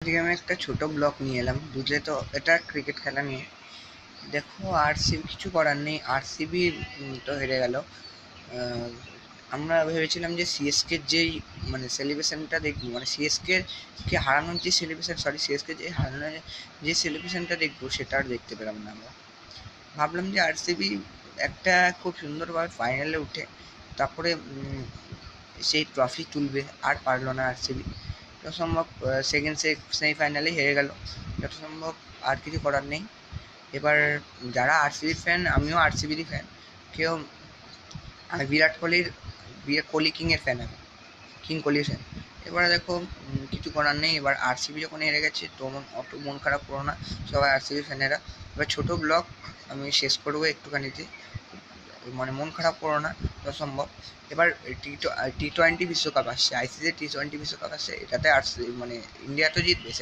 আজকে আমি একটা ছোট ব্লগ নিয়ে এলাম, বুঝলে তো। এটা ক্রিকেট খেলা নিয়ে। দেখো, আরসিবি কিছু করার নেই। আরসিবি তো হেরে গেল। আহ, আমরা ভেবেছিলাম যে সিএসকে যেই মানে সেলিব্রেশনটা দেখবো, মানে সিএসকে কে হারানোর যে সেলিব্রেশন, সরি সিএসকে যে হারানোর যে সেলিব্রেশনটা দেখবো, সেটা আর দেখতে পেলাম না। আমরা ভাবলাম যে আরসিবি একটা খুব সুন্দরভাবে ফাইনালে উঠে তারপরে সেই ট্রফি তুলবে, আর পারলো না আরসিবি। যত সম্ভব সেকেন্ড সেমিফাইনালে হেরে গেল। যত সম্ভব আর কিছু করার নেই। এবার যারা আরসিবির ফ্যান, আমিও আরসিবিরই ফ্যান। কেউ আমি বিরাট কোহলি কিংয়ের ফ্যান, আমি কিং কোহলির ফ্যান। এবারে দেখো, কিছু করার নেই। এবার আরসিবি যখন হেরে গেছে তো অত মন খারাপ করো না সবাই আরসিবি ফ্যানেরা। এবার ছোট ব্লগ আমি শেষ করবো একটুখানিতে, মানে মন খারাপ করো না যত সম্ভব। এবার টি টোয়েন্টি বিশ্বকাপ আসছে, আইসিসি টি টোয়েন্টি বিশ্বকাপ আসছে, এটাতে আরসিবি মানে ইন্ডিয়া তো জিতবে।